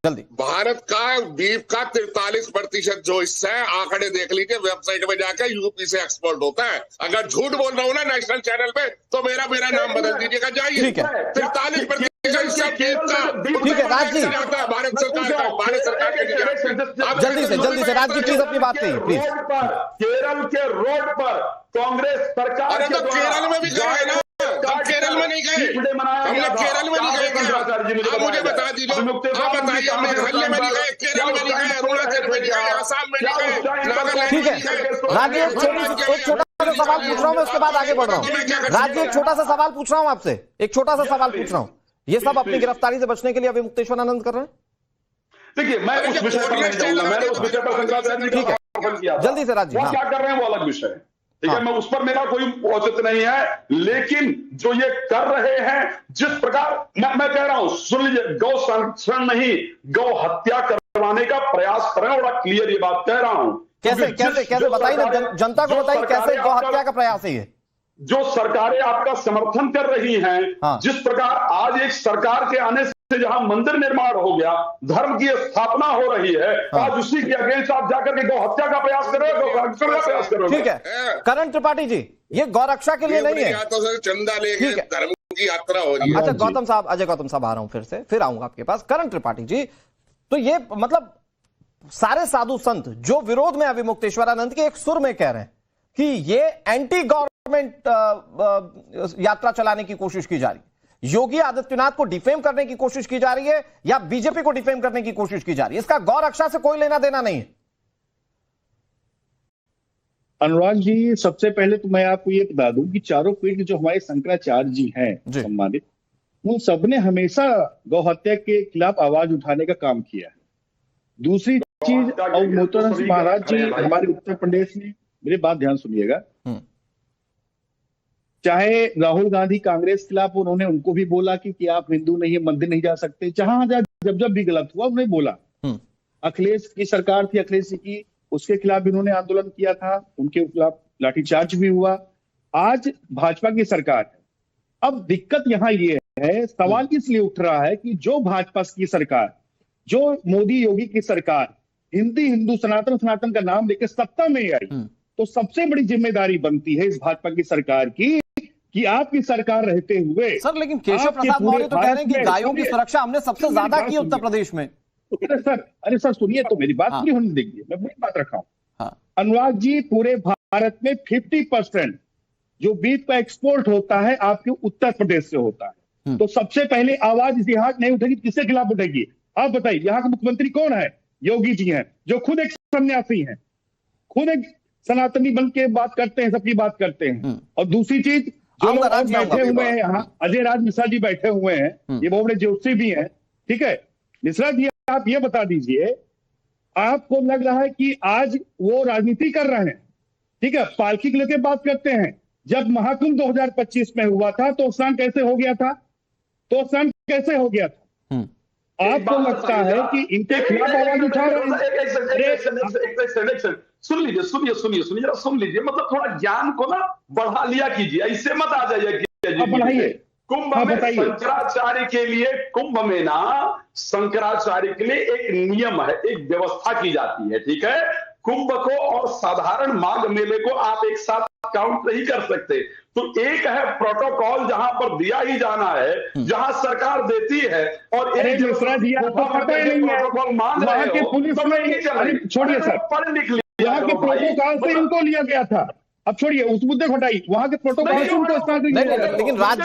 जल्दी। भारत का बीफ का 43% जो हिस्सा है, आंकड़े देख लीजिए वेबसाइट में जाकर, यूपी से एक्सपोर्ट होता है। अगर झूठ बोल रहा हूँ ना नेशनल चैनल पे, तो मेरा नाम बदल दीजिएगा, जाइए। ठीक है 43% ठीक है राज जी, भारत सरकार के जल्दी से राज जी प्लीज अपनी बात कहिए प्लीज। केरल के रोड पर कांग्रेस सरकार, अरे तो केरल में भी गए ना, हम केरल में नहीं गए, हम लोग केरल में नहीं गए। आप मुझे बता दीजिए, आप बताइए, मेघालय में नहीं गए, केरल में नहीं गए, अरुणाचल में नहीं गए, असम में नहीं गए, नागालैंड ठीक है राज जी, एक छोटा सा सवाल पूछ रहा हूँ मैं, उसके बाद आगे बढ़ रहा हूँ। राज जी एक छोटा सा सवाल पूछ रहा हूँ आपसे, एक छोटा सा सवाल पूछ रहा हूँ। ये सब अपनी गिरफ्तारी से बचने के लिए अभी मुक्तेश्वर आनंद कर रहे हैं? देखिए मैं उस विषय पर नहीं जाऊंगा, मैंने उस विषय पर शंकराचार्य जी का समर्थन किया था। जल्दी से राज जी, वो क्या कर रहे हैं वो अलग विषय है, ठीक है, मैं उस पर मेरा कोई औचित्य नहीं है। लेकिन जो ये कर रहे हैं, जिस प्रकार मैं कह रहा हूं, सुन लीजिए, गौ संरक्षण नहीं, गौ हत्या करवाने का प्रयास कर रहे हैं, बड़ा क्लियर ये बात कह रहा हूं। कैसे बताइए ना, जनता को बताइए कैसे गौ हत्या का प्रयास है ये? जो सरकारें आपका समर्थन कर रही हैं, जिस प्रकार आज एक सरकार के आने से जहां मंदिर निर्माण हो गया, धर्म की स्थापना हो रही है, आज उसी के अगेंस्ट आप जाकर के गौ हत्या का प्रयास करोगे, गौ हत्या का प्रयास करोगे। ठीक है करण त्रिपाठी जी, ये गौरक्षा के लिए नहीं है, चंदा लेके धर्म की यात्रा हो रही है। अच्छा गौतम साहब, अजय गौतम साहब आ रहा हूं, फिर आऊंगा आपके पास। करण त्रिपाठी जी, तो ये मतलब सारे साधु संत जो विरोध में अभी मुक्तेश्वरानंद के एक सुर में कह रहे हैं कि ये एंटी गवर्नमेंट यात्रा चलाने की कोशिश की जा रही है, योगी आदित्यनाथ को डिफेम करने की कोशिश की जा रही है, या बीजेपी को डिफेम करने की कोशिश की जा रही है, इसका गौ रक्षा से कोई लेना देना नहीं है। अनुराग जी, सबसे पहले तो मैं आपको ये बता दूं कि चारों पीठ जो हमारे शंकराचार्य जी हैं सम्मानित, उन सबने हमेशा गौ हत्या के खिलाफ आवाज उठाने का काम किया है। दूसरी चीज, और मोहतरम महाराज जी हमारे उत्तर प्रदेश में, मेरी बात ध्यान सुनिएगा, चाहे राहुल गांधी कांग्रेस के खिलाफ, उन्होंने उनको भी बोला कि आप हिंदू नहीं है, मंदिर नहीं जा सकते, जहां जब भी गलत हुआ उन्होंने बोला। अखिलेश की सरकार थी, अखिलेश जी की, उसके खिलाफ भी उन्होंने आंदोलन किया था, उनके खिलाफ लाठीचार्ज भी हुआ। आज भाजपा की सरकार है। अब दिक्कत यहाँ ये है, सवाल इसलिए उठ रहा है कि जो भाजपा की सरकार, जो मोदी योगी की सरकार हिंदू सनातन का नाम लेकर सत्ता में आई, तो सबसे बड़ी जिम्मेदारी बनती है इस भाजपा की सरकार की कि आपकी सरकार रहते हुए। सर लेकिन केशव प्रसाद मौर्य तो कह रहे हैं कि गायों की सुरक्षा हमने सबसे ज्यादा की उत्तर प्रदेश में। अरे सर सुनिए तो, मेरी बात पूरी होने देखिए, मैं पूरी बात रखा हूं। अनुराग जी, पूरे भारत में 50% जो बीफ का एक्सपोर्ट होता है आपके उत्तर प्रदेश से होता है। तो सबसे पहले आवाज यहाँ नहीं उठेगी, किसके खिलाफ उठेगी? आप बताइए, यहाँ के मुख्यमंत्री कौन है? योगी जी हैं, जो खुद एक सन्यासी हैं, खुद एक सनातनी बन के बात करते हैं, सबकी बात करते हैं। और दूसरी चीज, जो लोग बैठे हुए हैं यहाँ, अजय राज मिश्रा जी बैठे हुए हैं, ये बहुत बड़े ज्योतिषी भी हैं, ठीक है। मिश्रा जी, आप ये बता दीजिए, आपको लग रहा है कि आज वो राजनीति कर रहे हैं, ठीक है, पालकी के लेकर बात करते हैं। जब महाकुंभ 2025 में हुआ था तो स्नान कैसे हो गया था? आपको लगता है कि इनके खिलाफ आवाज उठा रहे हैं? सुन लीजिए, मतलब थोड़ा ज्ञान को ना बढ़ा लिया कीजिए, ऐसे मत आ जाइए। बढ़ाइए। कुंभ में शंकराचार्य के लिए, कुंभ में ना शंकराचार्य के लिए एक नियम है, एक व्यवस्था की जाती है, ठीक है। कुंभ को और साधारण माघ मेले को आप एक साथ काउंट नहीं कर सकते। तो एक है प्रोटोकॉल जहां पर दिया ही जाना है, जहां सरकार देती है, और एक प्रोटोकॉल मान रहे हो, पुलिस में छोड़िए सर, पढ़ लिख लिया, यहाँ के प्रोटोकॉल से इनको लिया गया था। अब छोड़िए उस मुद्दे को हटाइए, वहां के प्रोटोकॉल से उनको। लेकिन राज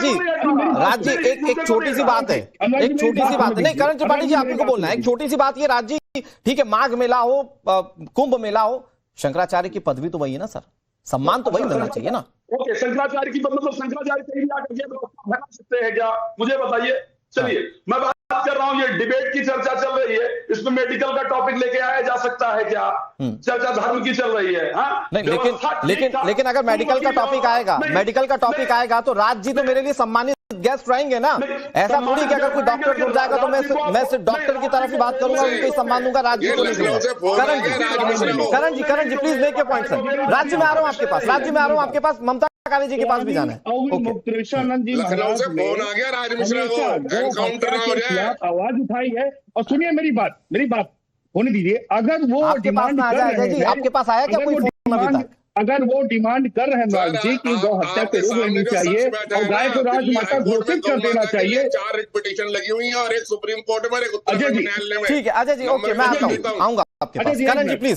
जी एक छोटी सी बात है, नहीं करण त्रिपाठी जी आपको बोलना है, एक छोटी सी बात ये, राज जी ठीक है, माघ मेला हो, कुंभ मेला हो, शंकराचार्य की पदवी तो वही है ना सर, सम्मान तो वही मिलना चाहिए ना। ओके, शंकराचार्य की मतलब शंकराचार्य कहीं भी आकर के बना सकते हैं क्या, मुझे बताइए। चलिए मैं बात कर रहा हूं, ये डिबेट की चर्चा चल रही है, इसमें मेडिकल का टॉपिक लेके आया जा सकता है क्या? चर्चा धर्म की चल रही है। हाँ नहीं, लेकिन अगर मेडिकल का टॉपिक आएगा तो राज जी तो मेरे लिए सम्मानित गेस्ट रहेंगे ना। ऐसा थोड़ी कि अगर कोई डॉक्टर जुड़ जाएगा तो मैं सिर्फ डॉक्टर की तरफ ही बात करूंगा, उनको ही सम्मान दूंगा, राज जी को नहीं दूंगा। Karan ji please make your point sir. Raj ji मैं आ रहा हूं आपके पास, ममता काली जी के पास भी जाना है। मुक्तेश्वरानंद जी लखनऊ से फोन आ गया, राज मिश्रा को एनकाउंटर हो जाए, आवाज उठाई है। और सुनिए मेरी बात होने दीजिए। अगर वो आपके पास ना आ जाए जी, आपके पास आया क्या कोई फोन अभी तक? अगर वो डिमांड कर रहे हैं राज जी की गौ हत्या पे रोक लेनी चाहिए और गाय को राजमाता घोषित कर देना चाहिए। 4 रिट पिटीशन लगी हुई है और एक सुप्रीम कोर्ट में, एक उत्तर न्यायालय में। ठीक है अजय जी, ओके मैं आऊंगा आपके पास।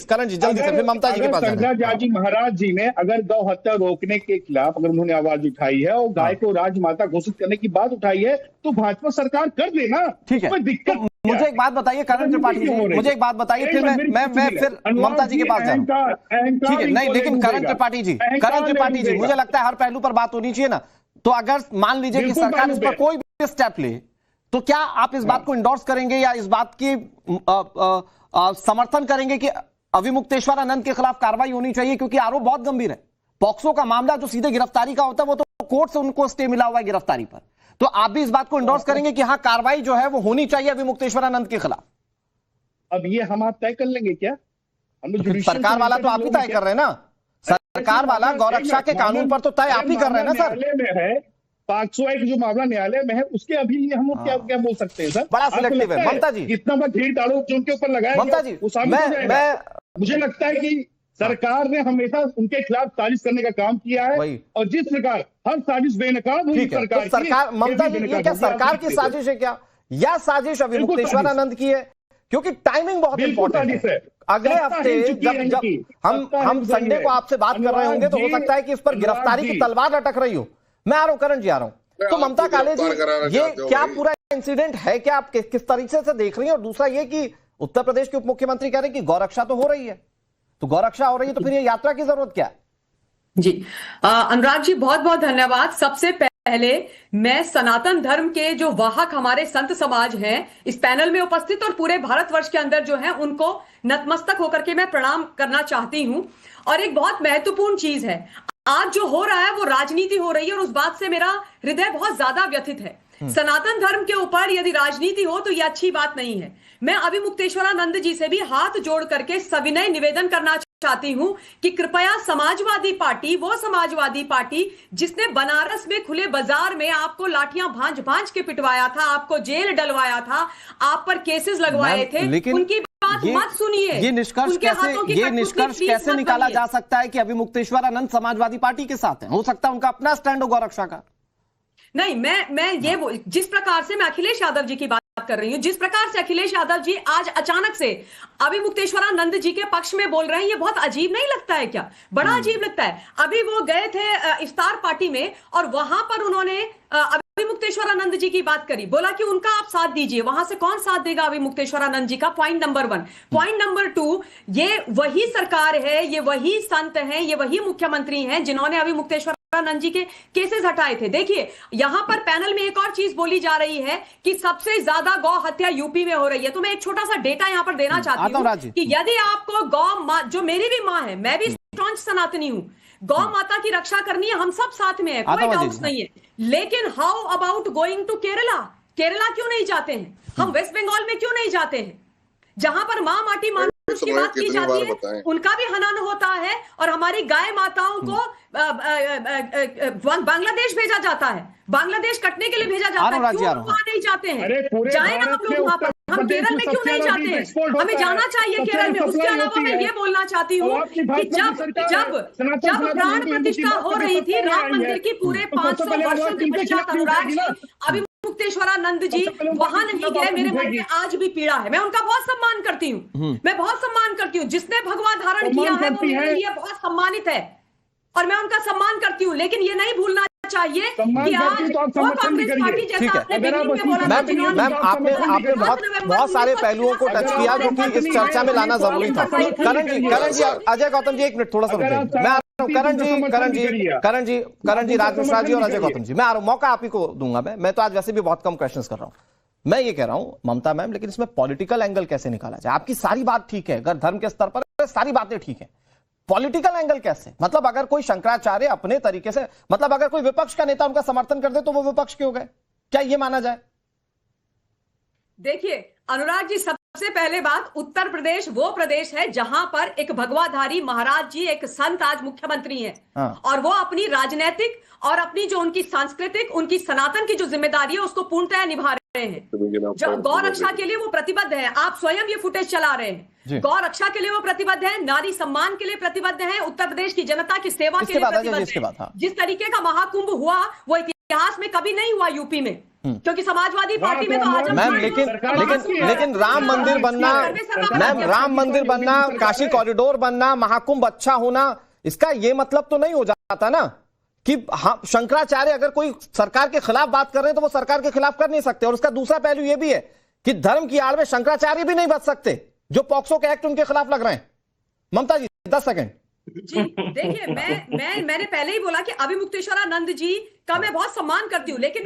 करण जी जल्दी से, फिर ममता जी के पास। शंकराचार्य महाराज जी ने अगर गौ हत्या रोकने के खिलाफ अगर उन्होंने आवाज उठाई है और गाय को राजमाता घोषित करने की बात उठाई है तो भाजपा सरकार कर देना। ठीक है, दिक्कत। मुझे एक बात बताइए करण त्रिपाठी जी, मुझे एक बात बताइए, फिर मैं फिर ममता जी के पास जाऊंगा। ठीक है, नहीं लेकिन करण त्रिपाठी जी मुझे लगता है हर पहलू पर बात होनी चाहिए ना। तो अगर मान लीजिए कि सरकार इस पर कोई भी स्टेप ले तो क्या आप इस बात को इंडोर्स करेंगे या इस बात की समर्थन करेंगे कि अभिमुक्तेश्वरानंद के खिलाफ कार्रवाई होनी चाहिए? क्योंकि आरोप बहुत गंभीर है। पॉक्सो का मामला जो सीधे गिरफ्तारी का होता है वो तो कोर्ट से उनको स्टे मिला हुआ है गिरफ्तारी पर। तो आप भी इस बात को इंडोर्स करेंगे कि हाँ कार्रवाई जो है वो होनी चाहिए अभिमुक्तेश्वरानंद के खिलाफ? अब ये हम आप तय कर लेंगे क्या? हम सरकार वाला तो आप ही तय कर रहे हैं ना। सरकार वाला गौरक्षा के कानून पर तो तय आप ही कर रहे हैं ना सर। न्यायालय में है 501 जो मामला न्यायालय में है, उसके अभी लिए हम क्या बोल सकते हैं सर? बड़ा सिलेक्टिव है ममता जी। इतना बड़ा ढेर डालो जो उनके ऊपर लगाया ममता जी, मुझे लगता है कि सरकार ने हमेशा उनके खिलाफ साजिश करने का काम किया है और जिस प्रकार हर साजिश बेनकाब हुई सरकार ममता जी, ये क्या सरकार की साजिश है क्या या साजिश अभिमुक्तेश्वरानंद की है? क्योंकि टाइमिंग बहुत इंपॉर्टेंट है। अगले हफ्ते जब हम संडे को आपसे बात कर रहे होंगे तो हो सकता है कि इस पर गिरफ्तारी की तलवार लटक रही हो। मैं आ रहा हूं करण जी, आ रहा हूं। तो ममता काले जी, ये क्या पूरा इंसिडेंट है क्या, आप किस तरीके से देख रही हैं? और दूसरा ये कि उत्तर प्रदेश के उप मुख्यमंत्री कह रहे हैं कि गौरक्षा तो हो रही है, तो गौरक्षा हो रही है तो फिर ये यात्रा की जरूरत क्या है? जी अनुराग जी बहुत बहुत धन्यवाद। सबसे पहले मैं सनातन धर्म के जो वाहक हमारे संत समाज हैं इस पैनल में उपस्थित और पूरे भारतवर्ष के अंदर जो है उनको नतमस्तक होकर के मैं प्रणाम करना चाहती हूं। और एक बहुत महत्वपूर्ण चीज है, आज जो हो रहा है वो राजनीति हो रही है और उस बात से मेरा हृदय बहुत ज्यादा व्यथित है। सनातन धर्म के ऊपर यदि राजनीति हो तो यह अच्छी बात नहीं है। मैं अभिमुक्तेश्वरानंद जी से भी हाथ जोड़ करके सविनय निवेदन करना चाहती हूं कि कृपया समाजवादी पार्टी, वो समाजवादी पार्टी जिसने बनारस में खुले बाजार में आपको लाठियां भांज भांज के पिटवाया था, आपको जेल डलवाया था, आप पर केसेस लगवाए थे, उनकी बात मत सुनिए। ये निष्कर्ष कैसे निकाला जा सकता है कि अभिमुक्तेश्वरानंद समाजवादी पार्टी के साथ है? हो सकता है उनका अपना स्टैंड हो गौरक्षा का। नहीं, मैं ये जिस प्रकार से मैं अखिलेश यादव जी की बात कर रही हूं, जिस प्रकार से अखिलेश यादव जी आज अचानक से अभिमुक्तेश्वरानंद जी के पक्ष में बोल रहे हैं, ये बहुत अजीब नहीं लगता है क्या? बड़ा अजीब लगता है। अभी वो गए थे इफ्तार पार्टी में और वहां पर उन्होंने अभिमुक्तेश्वरानंद जी की बात करी, बोला कि उनका आप साथ दीजिए। वहां से कौन साथ देगा अभिमुक्तेश्वरानंद जी का? Point number 1। पॉइंट नंबर 2, ये वही सरकार है, ये वही संत हैं, ये वही मुख्यमंत्री हैं जिन्होंने अभिमुक्तेश्वरानंद जी के केसेस हटाए थे। देखिए यहां पर पैनल में एक और चीज बोली जा रही है कि सबसे ज्यादा गौ हत्या यूपी में हो रही है। तो मैं एक छोटा सा डेटा यहां पर देना चाहती हूं कि यदि आपको गौ मां, जो मेरी भी मां है, मैं भी स्ट्रॉन्ग सनातनी हूं, गौ माता की रक्षा करनी है, हम सब साथ में है, कोई डाउट नहीं है। लेकिन how about going to Kerala? Kerala क्यों नहीं जाते हैं? हम वेस्ट बंगाल में क्यों नहीं जाते हैं जहां पर मां माटी मानुष की बात की जाती है, उनका भी हनन होता है और हमारी गाय माताओं को बांग्लादेश भेजा जाता है, बांग्लादेश कटने के लिए भेजा जाता है। क्यों वहां नहीं जाते हैं? जाए ना हम लोग वहां पर। हम केरल में क्यों नहीं जाते हैं? हमें जाना चाहिए केरल में। उसके अलावा मैं ये बोलना चाहती हूँ कि जब प्राण प्रतिष्ठा हो रही थी राम मंदिर की पूरे 500 वर्षों के पश्चात, अनुराग जी, अभिमुक्तेश्वरानंद जी वहां नहीं गए। मेरे मन में आज भी पीड़ा है। मैं उनका बहुत सम्मान करती हूँ, मैं बहुत सम्मान करती हूँ। जिसने भगवा धारण किया है वो मेरे लिए बहुत सम्मानित है और मैं उनका सम्मान करती हूँ। लेकिन ये नहीं भूलना चाहिए कि आज वो कांग्रेस पार्टी जैसा आपने बिगिनिंग में बोला था, मैम आपने बहुत सारे पहलुओं को टच किया जो कि इस चर्चा में लाना जरूरी था। करण जी, अजय गौतम जी, एक मिनट थोड़ा सा रुकिए। मैं हूं करण जी, राज मिश्रा जी और अजय गौतम जी, मैं आ रहा हूं, मौका आप ही को दूंगा। मैं तो आज वैसे भी बहुत कम क्वेश्चंस कर रहा हूं। मैं ये कह रहा हूं ममता मैम, लेकिन इसमें पॉलिटिकल एंगल कैसे निकाला जाए? आपकी सारी बात ठीक है, अगर धर्म के स्तर पर सारी बातें ठीक है, पॉलिटिकल एंगल कैसे? मतलब अगर कोई शंकराचार्य अपने तरीके से, मतलब अगर कोई विपक्ष का नेता उनका समर्थन कर दे तो वो विपक्ष क्यों गए? क्या ये माना जाए? देखिए अनुराग जी, सबसे पहले बात, उत्तर प्रदेश वो प्रदेश है जहां पर एक भगवाधारी महाराज जी, एक संत आज मुख्यमंत्री हैं। और वो अपनी राजनीतिक और अपनी जो उनकी सांस्कृतिक, उनकी सनातन की जो जिम्मेदारी है उसको पूर्णतः निभा रहे हैं। जो गौ रक्षा के लिए वो प्रतिबद्ध है, आप स्वयं ये फुटेज चला रहे हैं। गौ रक्षा के लिए वो प्रतिबद्ध है, नारी सम्मान के लिए प्रतिबद्ध है, उत्तर प्रदेश की जनता की सेवा के लिए प्रतिबद्ध है। जिस तरीके का महाकुंभ हुआ वो इतिहास में कभी नहीं हुआ यूपी में, क्योंकि समाजवादी पार्टी में तो आज मैम लेकिन राम मंदिर बनना, मैम राम मंदिर बनना, काशी कॉरिडोर बनना, महाकुंभ अच्छा होना, इसका ये मतलब तो नहीं हो जाता ना कि हाँ, शंकराचार्य अगर कोई सरकार के खिलाफ बात कर रहे हैं तो वो सरकार के खिलाफ कर नहीं सकते। और उसका दूसरा पहलू ये भी है कि धर्म की आड़ में शंकराचार्य भी नहीं बच सकते, जो पॉक्सो के एक्ट उनके खिलाफ लग रहे हैं। ममता जी 10 सेकंड। जी देखिए, मैंने पहले ही बोला कि अभिमुक्तेश्वरानंद जी का मैं बहुत सम्मान करती हूँ, लेकिन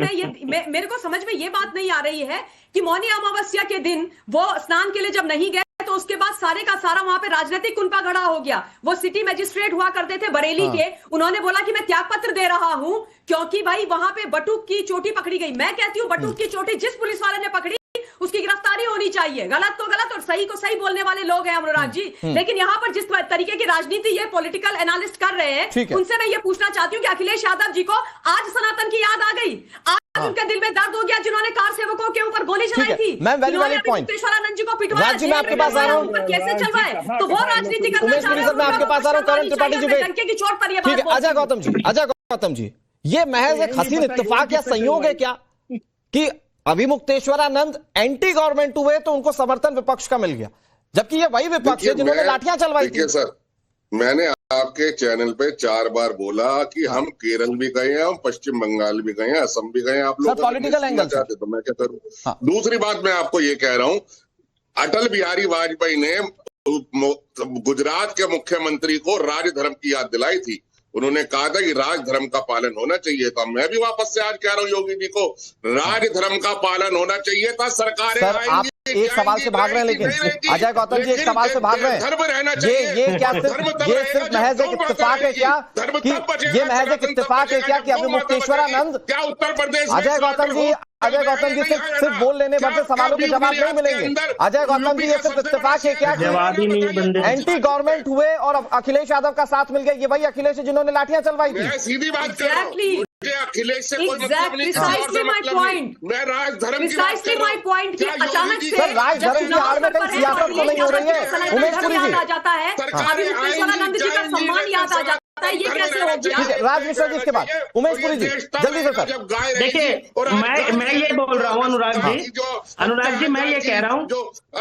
मेरे को समझ में ये बात नहीं आ रही है कि मौनी अमावस्या के दिन वो स्नान के लिए जब नहीं गए तो उसके बाद सारे का सारा वहां पे राजनीतिक कुनपा खड़ा हो गया। वो सिटी मजिस्ट्रेट हुआ करते थे बरेली के, उन्होंने बोला कि मैं त्यागपत्र दे रहा हूं क्योंकि भाई वहां पे बटुक की चोटी पकड़ी गई। मैं कहती हूँ बटुक की चोटी जिस पुलिस वाले ने पकड़ी उसकी गिरफ्तारी होनी चाहिए। गलत तो गलत और सही को सही बोलने वाले लोग हैं अनुराग जी, लेकिन यहाँ पर जिस तरीके की राजनीति ये पॉलिटिकल एनालिस्ट कर रहे हैं, उनसे मैं ये पूछना चाहती हूँ कि अखिलेश यादव जी को आज सनातन की याद आ गई, आज उनके दिल में दर्द हो गया जिन्होंने कार सेवकों के ऊपर गोली चलाई थी, मुक्तेश्वरानंद जी को पिटवाया, कैसे चल रहा है, तो वो राजनीति करना चाह रहे हैं। मैं आपके पास आ रहा हूँ करण त्रिपाठी जी, डंके की चोट पर ये अजय गौतम जी, ये महज एक हसीन इत्तेफाक या संयोग है क्या कि अभिमुक्तेश्वरानंद एंटी गवर्नमेंट हुए तो उनको समर्थन विपक्ष का मिल गया, जबकि ये वही विपक्ष है जिन्होंने लाठियां चलवाई थी? सर, मैंने आपके चैनल पे 4 बार बोला कि हम केरल भी गए हैं, हम पश्चिम बंगाल भी गए हैं, असम भी गए हैं। आप लोग पॉलिटिकल एंगल चाहते तो मैं क्या करूं? दूसरी बात मैं आपको ये कह रहा हूं, अटल बिहारी वाजपेयी ने गुजरात के मुख्यमंत्री को राजधर्म की याद दिलाई थी। उन्होंने कहा था कि राजधर्म का पालन होना चाहिए था। मैं भी वापस से आज कह रहा हूं योगी जी को, राजधर्म का पालन होना चाहिए था। सरकारें आप एक सवाल से भाग रहे हैं, लेकिन अजय गौतम जी एक सवाल से भाग रहे हैं। धर्म रहना चाहिए। ये क्या सिर्फ महज एक इत्तेफाक है क्या कि ये महज एक इत्तेफाक है क्या कि अभिमुक्तेश्वरानंद, क्या उत्तर प्रदेश अजय गौतम जी सिर्फ बोल लेने भर से सवालों के जवाब नहीं मिलेंगे। अजय गौतम जी ये सिर्फ इत्तेफाक है क्या कि एंटी गवर्नमेंट हुए और अखिलेश यादव का साथ मिल गया? ये वही अखिलेश है जिन्होंने लाठियां चलवाई थी। सीधी बात कर रहा हूं, अखिलेश से कोई मतलब नहीं। मैं राजधर्म की बात कर रहा हूं। अचानक से सर राजधर्म की आड़ में कहीं सियासत तो नहीं हो रही है? उमेश पुरी जी आ जाता है, अभिमुक्तेश्वरानंद जी का सम्मान याद आ जाता है, ये कैसे हो गया? राज मिश्रा जी इसके बाद उमेश पुरी जी जल्दी से सर। देखिए मैं ये बोल रहा हूँ अनुराग जी, मैं ये कह रहा हूँ,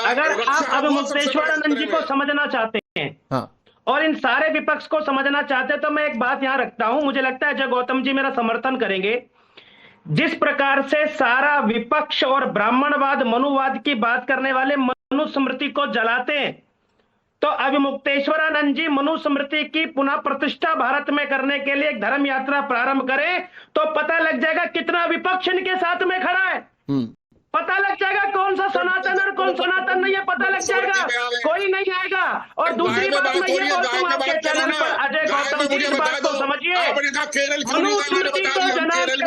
अगर आप अभिमुक्तेश्वरानंद जी को समझना चाहते हैं और इन सारे विपक्ष को समझना चाहते हैं तो मैं एक बात यहां रखता हूं, मुझे लगता है अजय गौतम जी मेरा समर्थन करेंगे। जिस प्रकार से सारा विपक्ष और ब्राह्मणवाद मनुवाद की बात करने वाले मनुस्मृति को जलाते हैं, तो अभिमुक्तेश्वरानंद जी मनुस्मृति की पुनः प्रतिष्ठा भारत में करने के लिए एक धर्म यात्रा प्रारंभ करें तो पता लग जाएगा कितना विपक्ष इनके साथ में खड़ा है। पता लग जाएगा कौन सा सनातन और कौन सनातन नहीं है, पता लग जाएगा, कोई नहीं आएगा। और दूसरी बात मैं ये बोलता हूँ आपके चैनल पर, अजय गौतम जी इस बात को समझिए, मनुस्मृति को जलाने वाले,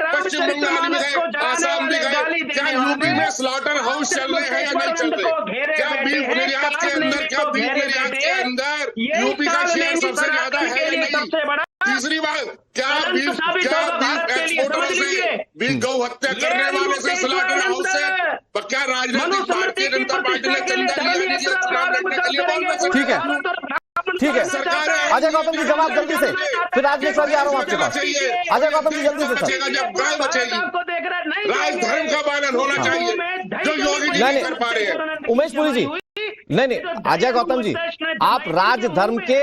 रामचरितमानस को जलाने वाले, गाली देने वाले, स्लॉटर हाउस चल रहे हैं या नहीं चल रहे? क्या बीफ निर्यात के अंदर, क्या बीफ निर्यात के अंदर यूपी का शेयर सबसे ज्यादा है या नहीं? सबसे बड़ा। तीसरी बात, क्या बीफ एक्सपोर्टरों से, बीफ गौ हत्या करने वालों से, स्लॉटर हाउस से, क्या राजनीतिक भारतीय जनता पार्टी ने चंदा लिया? ठीक है अजय गौतम जी जवाब जल्दी से, फिर आज मिश्रा जी आ रहा हूँ आपके पास। अजय गौतम जी जल्दी से सर। जब गाय बचेगी, राजधर्म का पालन होना चाहिए जो योगी जी नहीं कर पा रहे हैं। उमेश पुरी जी नहीं अजय गौतम जी, आप राजधर्म के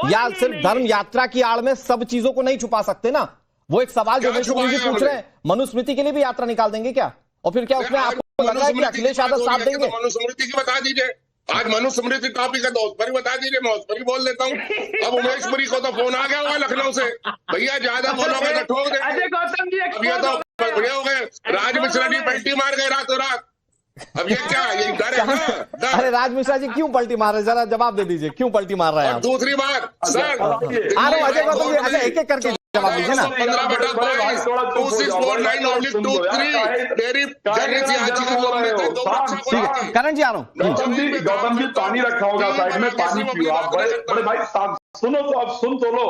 या सिर्फ धर्म यात्रा की आड़ में सब चीजों को नहीं छुपा सकते ना। वो एक सवाल जो उमेश पुरी जी पूछ रहे हैं, मनुस्मृति के लिए भी यात्रा निकाल देंगे क्या? और फिर क्या उसमें आपको लग रहा है कि अखिलेश यादव साथ देंगे? मनुस्मृति की बता दीजिए, आज मनुस्मृति टॉपिक है तो उस पर ही बता दीजिए, मैं उस पर ही बोल देता हूँ। अब उमेश पुरी को तो फोन आ गया होगा लखनऊ से, भैया ज्यादा बोलोगे तो ठोक देंगे। अजय गौतम जी अब ये तो बड़े हो गए, राज मिश्रा जी पलटी मार गए रातों रात। अब ये क्या, ये डर है ना? अरे राज मिश्रा जी क्यों पलटी मार रहे हैं, जरा जवाब दे दीजिए, क्यों पलटी मार रहे हैं आप? दूसरी बात सर, अजय गौतम जी, अच्छा एक एक करके जवाब दीजिए ना। 15/22 करण जी आ रहा हूँ। गौतम जी पानी रखा होगा साइड में, पानी पियो आप। बड़े भाई साहब सुनो तो, अब सुन तो लो।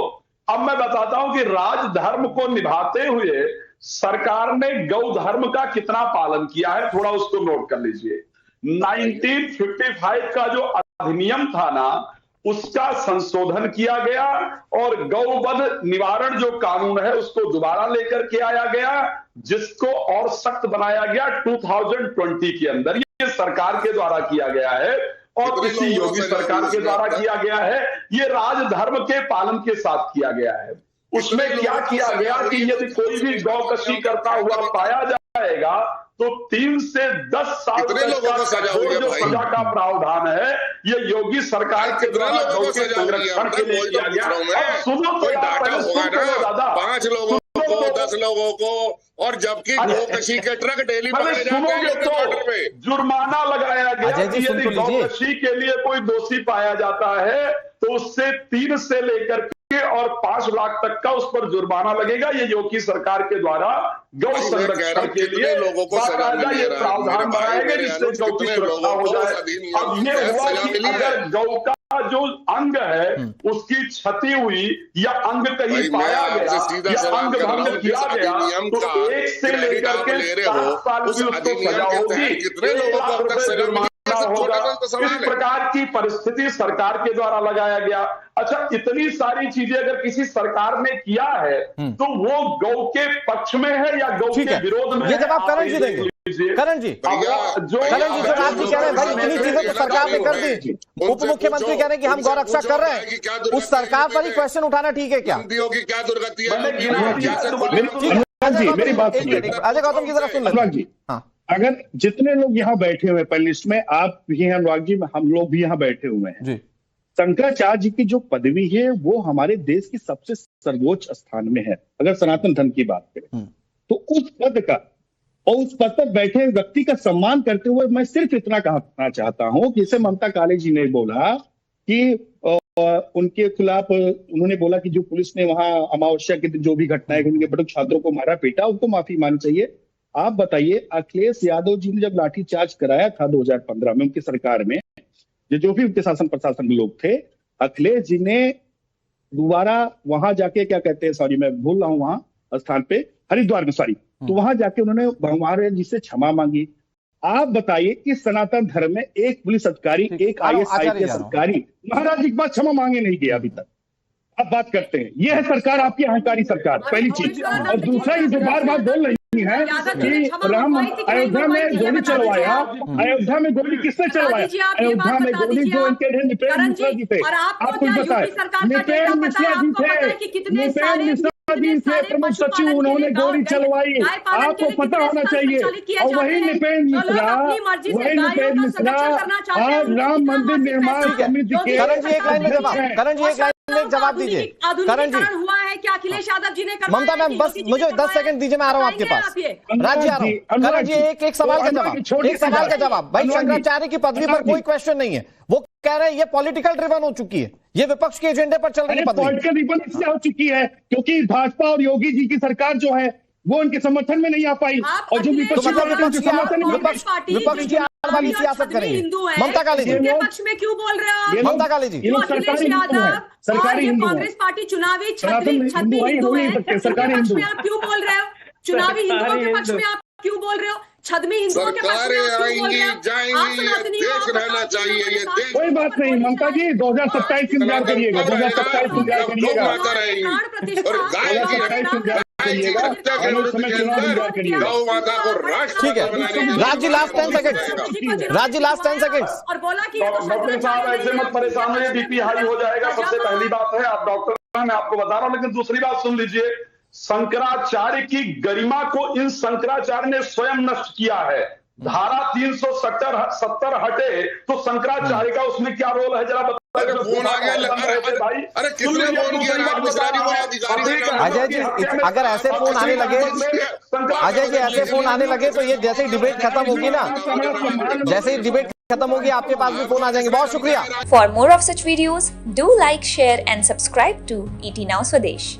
अब मैं बताता हूं कि राजधर्म को निभाते हुए सरकार ने गौ धर्म का कितना पालन किया है, थोड़ा उसको नोट कर लीजिए। 1955 का जो अधिनियम था ना, उसका संशोधन किया गया और गौवध निवारण जो कानून है उसको दोबारा लेकर के आया गया, जिसको और सख्त बनाया गया 2020 के अंदर। ये सरकार के द्वारा किया गया है और किसी योगी सरकार के द्वारा किया गया है। ये राजधर्म के पालन के साथ किया गया है। उसमें क्या किया गया कि यदि कोई भी गौकशी करता हुआ पाया जाएगा तो 3 से 10 साल तक का जो सजा का प्रावधान है, ये योगी सरकार के द्वारा गौ के संरक्षण के लिए किया गया। अब सुनो तो दादा, 5 लोगों को 10 लोगों को, और जबकि गौकशी के ट्रक डेली पकड़े जाते हैं तो जुर्माना लगाया गया कि यदि गौकशी के लिए कोई दोषी पाया जाता है तो उससे 3 से लेकर और 5 लाख तक का उस पर जुर्माना लगेगा। ये योगी सरकार के द्वारा गौ संरक्षण के लिए लोगों को ये प्रावधान बनाया गया जिससे गौ की सुरक्षा हो जाए। अब ये हुआ कि अगर गौ का जो अंग है उसकी क्षति हुई या अंग कहीं पाया गया या अंग भंग किया गया तो 1 से लेकर के 7 साल की उसको सजा होगी। कितने लोगों को अब तक सजा मिली? इस प्रकार की परिस्थिति सरकार के द्वारा लगाया गया। अच्छा, इतनी सारी चीजें अगर किसी सरकार ने किया है तो वो गौ के पक्ष में है या गौ के विरोध में? ये जवाब करण जी देंगे। करण जी जो राज जी कह रहे हैं भाई इतनी चीजें तो सरकार ने कर दी, उप मुख्यमंत्री कह रहे हैं कि हम गौरक्षा कर रहे हैं, उस सरकार पर ही क्वेश्चन उठाना ठीक है क्या? की क्या दुर्गति है? मेरी बात अजय गौतम की जरा सुन लीजिए। हाँ, अगर जितने लोग यहाँ बैठे हुए पैनलिस्ट में, आप भी हैं अनुराग जी, हम लोग भी यहाँ बैठे हुए हैं, शंकराचार्य जी की जो पदवी है वो हमारे देश की सबसे सर्वोच्च स्थान में है। अगर सनातन धर्म की बात करें तो उस पद का और उस पद पर बैठे व्यक्ति का सम्मान करते हुए मैं सिर्फ इतना कहना चाहता हूं कि जैसे ममता काले जी ने बोला कि उनके खिलाफ, उन्होंने बोला कि जो पुलिस ने वहां अमावस्या के दिन जो भी घटनाएं उनके बड़े छात्रों को मारा पीटा, उनको माफी माननी चाहिए। आप बताइए, अखिलेश यादव जी ने जब लाठीचार्ज कराया था 2015 में उनकी सरकार में, जो भी उनके शासन प्रशासन के लोग थे, अखिलेश जी ने दोबारा वहां जाके, क्या कहते हैं, सॉरी मैं भूल रहा हूं, वहां स्थान पे हरिद्वार में, सॉरी, तो वहां जाके उन्होंने भगवान जी से क्षमा मांगी। आप बताइए कि सनातन धर्म में एक पुलिस अधिकारी, एक IAS अधिकारी महाराज जी के पास क्षमा मांगे नहीं गया अभी तक। अब बात करते हैं, यह है सरकार, आपकी अहंकारी सरकार, पहली चीज। और दूसरा, ये जो बार बार बोल रही है कि राम अयोध्या में गोली चलवाया, अयोध्या में गोली किसने चलवाया? अयोध्या में गोली जो इनके थे निपेन मिश्रा जी थे। आपको पता है निपेन मिश्रा जी थे, निपेन मिश्रा जी थे प्रमुख सचिव, उन्होंने गोली चलवाई, आपको पता होना चाहिए। और वही निपेन मिश्रा आज राम मंदिर निर्माण समिति के। करण जी एक लाइन में जवाब दीजिए। करण जी हुआ है क्या अखिलेश यादव जी ने? ममता मैम बस मुझे 10 सेकंड दीजिए, मैं आ रहा हूं आपके पास। राज्य आ रहा हूं। करण जी एक सवाल का जवाब, एक सवाल का जवाब। भाई शंकराचार्य की पदवी पर कोई क्वेश्चन नहीं है, वो कह रहे हैं ये पॉलिटिकल ड्रिवन हो चुकी है, ये विपक्ष के एजेंडे पर चल रही है। पॉलिटिकल ड्रिवन इसलिए हो चुकी है क्योंकि भाजपा और योगी जी की सरकार जो है वो उनके समर्थन में नहीं आ पाई, और जो विपक्ष की वाली सियासत करेंगे। ममता काली जी पक्ष में क्यों बोल रहे हो? ममता काली जी सरकारी हिंदू, कांग्रेस पार्टी चुनावी छद्मी हिंदू है, सरकारी हिंदू में आप क्यों बोल रहे हो? चुनावी हिंदुओं के पक्ष में आप क्यों बोल रहे हो? छद्मी हिंदुओं के पक्ष में आप क्यों बोल रहे हो? देश रहना चाहिए, ये देश। कोई बात नहीं ममता जी, 2027 की इंतजार करिएगा, 2027 की इंतजार करिएगा, गौ माता को राष्ट्र। ठीक है, राज्य लास्ट 10 सेकंड, राज्य लास्ट 10 सेकंड। और बोला कि डॉक्टर साहब ऐसे मत परेशान होइए, बीपी हाई हो जाएगा। सबसे पहली बात है, आप डॉक्टर, मैं आपको बता रहा हूं, लेकिन दूसरी बात सुन लीजिए, शंकराचार्य की गरिमा को इन शंकराचार्य ने स्वयं नष्ट किया है। धारा 370 हटे तो शंकराचार्य का उसमें क्या रोल है, जरा अरे फोन आ गया भाई, अरे किसने फोन किया? राज मिश्रा जी वो अधिकारी। अजय जी, अगर ऐसे फोन आने लगे, अजय जी ऐसे फोन आने लगे तो ये जैसे ही डिबेट खत्म होगी ना, जैसे ही डिबेट खत्म होगी आपके पास भी फोन आ जाएंगे। बहुत शुक्रिया। For more of such videos, do like, share and subscribe to ET Now Swadesh.